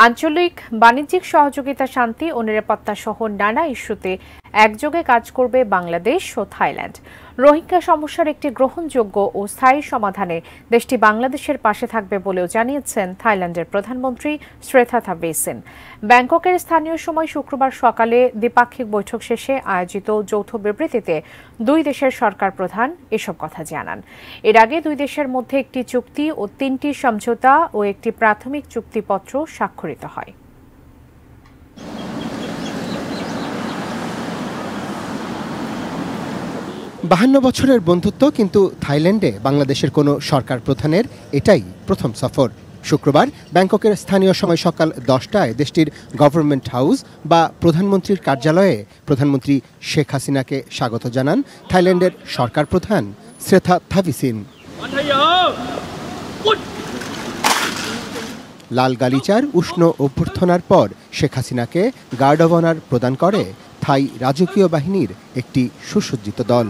আঞ্চলিক বাণিজ্যিক সহযোগিতা, শান্তি ও নিরাপত্তা সহ নানা ইস্যুতে একযোগে কাজ করবে বাংলাদেশ ও থাইল্যান্ড। রোহিঙ্গা সমস্যার একটি গ্রহণযোগ্য ও স্থায়ী সমাধানে দেশটি বাংলাদেশের পাশে থাকবে বলেও জানিয়েছেন থাইল্যান্ডের প্রধানমন্ত্রী শ্রেথা থাভিসিন। ব্যাংককের স্থানীয় সময় শুক্রবার সকালে দ্বিপাক্ষিক বৈঠক শেষে আয়োজিত যৌথ বিবৃতিতে দুই দেশের সরকার প্রধান এসব কথা জানান। এর আগে দুই দেশের মধ্যে একটি চুক্তি ও 3টি সমঝোতা ও একটি প্রাথমিক চুক্তিপত্র স্বাক্ষরিত হয়। 52 বছরের বন্ধুত্ব, কিন্তু থাইল্যান্ডে বাংলাদেশের কোনো সরকার প্রধানের এটাই প্রথম সফর। শুক্রবার ব্যাংককের স্থানীয় সময় সকাল 10টায় দেশটির গভর্নমেন্ট হাউস বা প্রধানমন্ত্রীর কার্যালয়ে প্রধানমন্ত্রী শেখ হাসিনাকে স্বাগত জানান থাইল্যান্ডের সরকার প্রধান শ্রেথা থাভিসিন। লাল গালিচার উষ্ণ অভ্যর্থনার পর শেখ হাসিনাকে গার্ড অব অনার প্রদান করে থাই রাজকীয় বাহিনীর একটি সুসজ্জিত দল।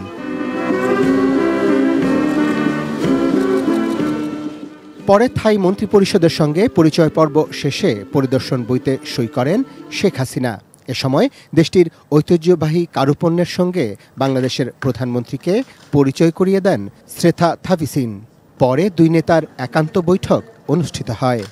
পরে থাই মন্ত্রিপরিষদের সঙ্গে পরিচয় পর্ব শেষে পরিদর্শন বইতে সই করেন শেখ হাসিনা। এ সময় দেশটির ঐতিহ্যবাহী কারুপণ্যের সঙ্গে বাংলাদেশের প্রধানমন্ত্রীকে পরিচয় করিয়ে দেন শ্রেথা থাভিসিন। পরে দুই নেতার একান্ত বৈঠক অনুষ্ঠিত হয়।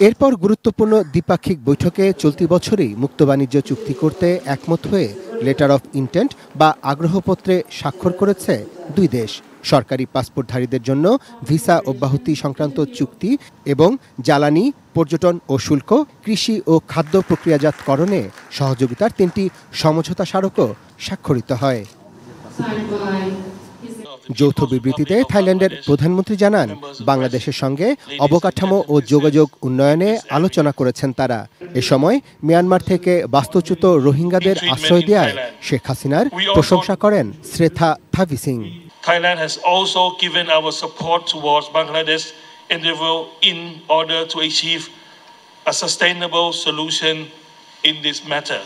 এরপর গুরুত্বপূর্ণ দ্বিপাক্ষিক বৈঠকে চলতি বছরেই মুক্ত বাণিজ্য চুক্তি করতে একমত হয়ে লেটার অফ ইন্টেন্ট বা আগ্রহপত্রে স্বাক্ষর করেছে দুই দেশ। সরকারি পাসপোর্টধারীদের জন্য ভিসা অব্যাহতি সংক্রান্ত চুক্তি এবং জ্বালানি, পর্যটন ও শুল্ক, কৃষি ও খাদ্য প্রক্রিয়াজাতকরণে সহযোগিতার 3টি সমঝোতা স্মারকও স্বাক্ষরিত হয়। যৌথ বিবৃতিতে থাইল্যান্ডের প্রধানমন্ত্রী জানান, বাংলাদেশের সঙ্গে অবকাঠামো ও যোগাযোগ উন্নয়নে আলোচনা করেছেন তারা। এ সময় মিয়ানমার থেকে বাস্তুচ্যুত রোহিঙ্গাদের আশ্রয় দেওয়ায় শেখ হাসিনার প্রশংসা করেন শ্রেথা Thavisin. Thailand has also given our support towards Bangladesh endeavor in order to achieve a sustainable solution in this matter.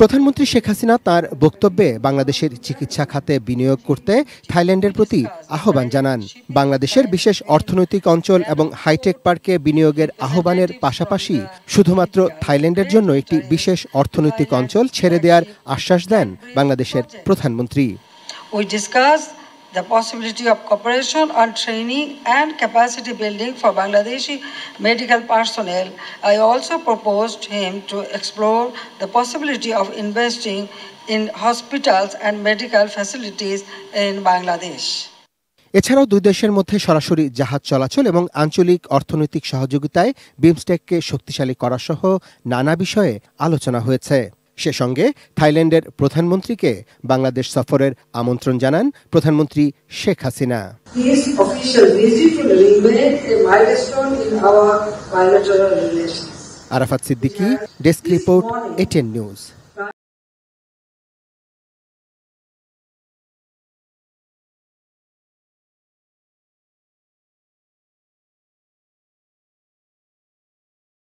প্রধানমন্ত্রী শেখ হাসিনা তার বক্তব্যে বাংলাদেশের চিকিৎসা খাতে বিনিয়োগ করতে থাইল্যান্ডের প্রতি আহ্বান জানান। বাংলাদেশের বিশেষ অর্থনৈতিক অঞ্চল এবং হাইটেক পার্কে বিনিয়োগের আহ্বানের পাশাপাশি শুধুমাত্র থাইল্যান্ডের জন্য একটি বিশেষ অর্থনৈতিক অঞ্চল ছেড়ে দেওয়ার আশ্বাস দেন বাংলাদেশের প্রধানমন্ত্রী। The possibility of cooperation on training and capacity building for Bangladeshi medical personnel. I also proposed him to explore the possibility of investing in hospitals and medical facilities in Bangladesh. এছাড়াও দুই দেশের মধ্যে সরাসরি জাহাজ চলাচল এবং আঞ্চলিক অর্থনৈতিক সহযোগিতায় বিমস্টেককে শক্তিশালী করা সহ নানা বিষয়ে আলোচনা হয়েছে। সে সঙ্গে থাইল্যান্ডের প্রধানমন্ত্রীকে বাংলাদেশ সফরের আমন্ত্রণ জানান প্রধানমন্ত্রী Sheikh Hasina. Arafat Siddiqui, desk report, ATN news.